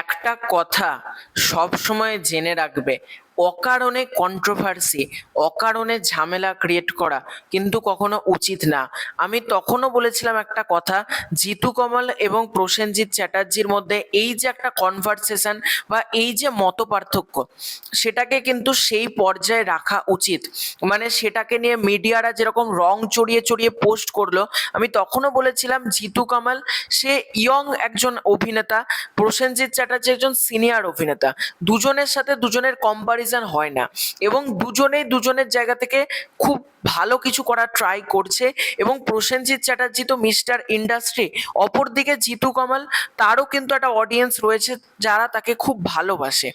একটা কথা সব সময় জেনে রাখবে, অকারণে কন্ট্রোভার্সি, অকারণে ঝামেলা ক্রিয়েট করা কিন্তু কখনো উচিত না। আমি তখনও বলেছিলাম একটা কথা, জিতু কমল এবং প্রসেনজিৎ চ্যাটার্জির মধ্যে এই যে একটা কনভারসেশন বা এই যে মত পার্থক্য, সেটাকে কিন্তু সেই পর্যায়ে রাখা উচিত। মানে সেটাকে নিয়ে মিডিয়ারা যেরকম রং চড়িয়ে চড়িয়ে পোস্ট করলো, আমি তখনও বলেছিলাম জিতু কমল সে ইয়ং একজন অভিনেতা, প্রসেনজিৎ চ্যাটার্জি একজন সিনিয়র অভিনেতা, দুজনের সাথে দুজনের কম্পারিজন হয় না এবং দুজনেই দুজনের জায়গা থেকে খুব ভালো কিছু করার ট্রাই করছে। এবং প্রসেনজিৎ চ্যাটার্জি তো মিস্টার ইন্ডাস্ট্রি, অপরদিকে জিতু কমল, তারও কিন্তু একটা অডিয়েন্স রয়েছে যারা তাকে খুব ভালোবাসে।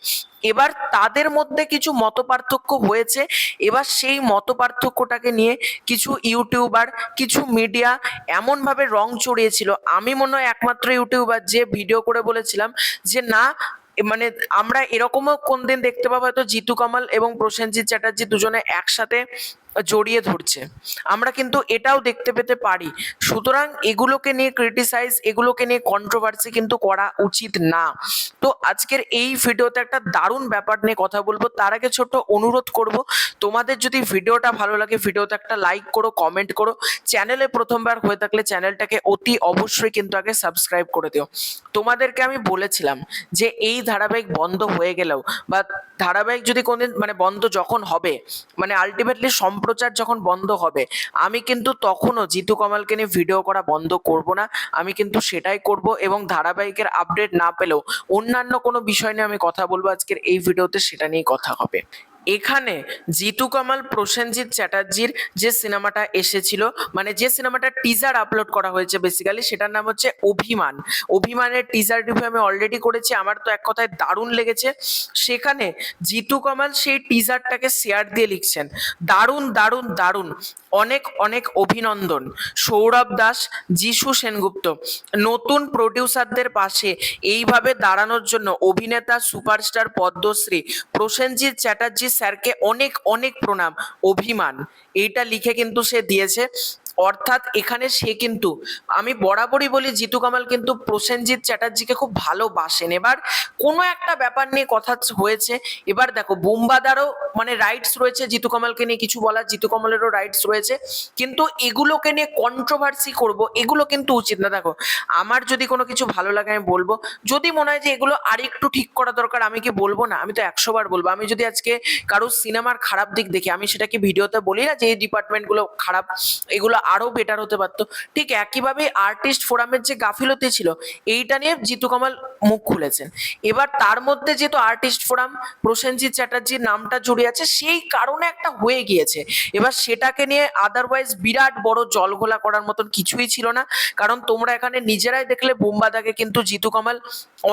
এবার তাদের মধ্যে কিছু মতপার্থক্য হয়েছে, এবার সেই মতপার্থক্যটাকে নিয়ে কিছু ইউটিউবার, কিছু মিডিয়া এমন ভাবে রং চড়িয়েছিল, আমি মনে হয় একমাত্র ইউটিউবার যে ভিডিও করে বলেছিলাম যে না, মানে আমরা এরকমও কোনদিন দেখতে পাবো হয়তো জিতু কমল এবং প্রসেনজিৎ চ্যাটার্জি দুজনে একসাথে জড়িয়ে ধরছে, আমরা কিন্তু এটাও দেখতে পেতে পারি। সুতরাং এগুলোকে নিয়ে ক্রিটিসাইজ, এগুলোকে নিয়ে কন্ট্রোভার্সি কিন্তু করা উচিত না। তো আজকের এই ভিডিওতে একটা দারুণ ব্যাপার নিয়ে কথা বলবো, তার আগে ছোট্ট অনুরোধ করব, তোমাদের যদি ভিডিওটা ভালো লাগে ভিডিওতে একটা লাইক করো, কমেন্ট করো, চ্যানেলে প্রথমবার হয়ে থাকলে চ্যানেলটাকে অতি অবশ্যই কিন্তু আগে সাবস্ক্রাইব করে দিও। তোমাদেরকে আমি বলেছিলাম যে এই ধারাবাহিক বন্ধ হয়ে গেলেও বা ধারাবাহিক যদি কোনদিন মানে বন্ধ যখন হবে, মানে আলটিমেটলি সম্প্রচার যখন বন্ধ হবে, আমি কিন্তু তখনও জিতু কমলকে নিয়ে ভিডিও করা বন্ধ করব না। আমি কিন্তু সেটাই করব এবং ধারাবাহিকের আপডেট না পেলেও অন্যান্য কোনো বিষয় নিয়ে আমি কথা বলবো। আজকের এই ভিডিওতে সেটা নিয়েই কথা হবে। এখানে জিতু কমল প্রসেনজিৎ চ্যাটার্জির যে সিনেমাটা এসেছিল, মানে যে সিনেমাটা টিজার আপলোড করা হয়েছে বেসিক্যালি, সেটার নাম হচ্ছে অভিমান। অভিমানের টিজার রিভিউ আমি অলরেডি করেছি, আমার তো এক কথায় দারুণ লেগেছে। সেখানে জিতু কমল সেই টিজারটাকে শেয়ার দিয়ে লিখছেন, দারুণ দারুণ দারুণ, অনেক অনেক অভিনন্দন সৌরভ দাস, যিশু সেনগুপ্ত, নতুন প্রডিউসারদের পাশে এইভাবে দাঁড়ানোর জন্য অভিনেতা সুপারস্টার পদ্মশ্রী প্রসেনজিৎ চ্যাটার্জি স্যারকে অনেক অনেক প্রণাম। অভিমান এইটা লিখে কিন্তু সে দিয়েছে। অর্থাৎ এখানে সে কিন্তু, আমি বরাবরই বলি জিতু কমল কিন্তু প্রসেনজিৎ চ্যাটার্জিকে খুব ভালোবাসেন। এবার কোনো একটা ব্যাপার নিয়ে কথা হয়েছে, এবার দেখো বুম্বাদারও মানে রাইটস রয়েছে জিতু কমলকে নিয়ে কিছু বলার, জিতু কমলেরও রাইটস রয়েছে, কিন্তু এগুলোকে নিয়ে কন্ট্রোভার্সি করব এগুলো কিন্তু উচিত না। দেখো আমার যদি কোনো কিছু ভালো লাগে আমি বলবো, যদি মনে হয় যে এগুলো আরেকটু ঠিক করা দরকার আমি কি বলবো না? আমি তো 100 বার বলবো। আমি যদি আজকে কারোর সিনেমার খারাপ দিক দেখি, আমি সেটা কি ভিডিওতে বলি না যে এই ডিপার্টমেন্টগুলো খারাপ, এগুলো আরো বেটার হতে পারতো? ঠিক একইভাবে আর্টিস্ট ফোরামের যে গাফিলতি ছিল, এইটা নিয়ে জিতু কমল মুখ খুলেছেন। এবার তার মধ্যে যেহেতু আর্টিস্ট ফোরাম প্রসেনজিৎ চ্যাটার্জির নামটা জড়িয়ে আছে, সেই কারণে একটা হয়ে গিয়েছে। এবার সেটাকে নিয়ে আদারওয়াইজ বিরাট বড় জলঘোলা করার মতন কিছুই ছিল না। কারণ তোমরা এখানে নিজেরাই দেখলে বুম্বাদাকে কিন্তু জিতু কমল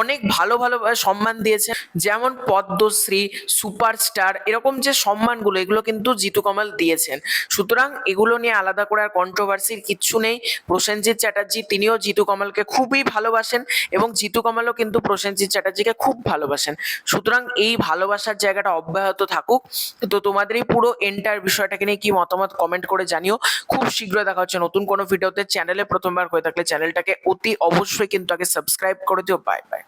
অনেক ভালো ভালোভাবে সম্মান দিয়েছে, যেমন পদ্মশ্রী, সুপারস্টার, এরকম যে সম্মানগুলো এগুলো কিন্তু জিতু কমল দিয়েছেন। সুতরাং এগুলো নিয়ে আলাদা করে আর কন্ট্রোভার্সির কিচ্ছু নেই। প্রসেনজিৎ চ্যাটার্জি তিনিও জিতু কমলকে খুবই ভালোবাসেন এবং জিতু কমলও কিন্তু প্রসেনজিৎ চ্যাটার্জিকে খুব ভালোবাসেন। সুতরাং এই ভালোবাসার জায়গাটা অব্যাহত থাকুক। তো তোমাদের এই পুরো এন্টার বিষয়টাকে নিয়ে কি মতামত কমেন্ট করে জানিও। খুব শীঘ্রই দেখা হচ্ছে নতুন কোনো ভিডিওতে। চ্যানেলে প্রথমবার হয়ে থাকলে চ্যানেলটাকে অতি অবশ্যই কিন্তু আগে সাবস্ক্রাইব করে দিও। Bye bye.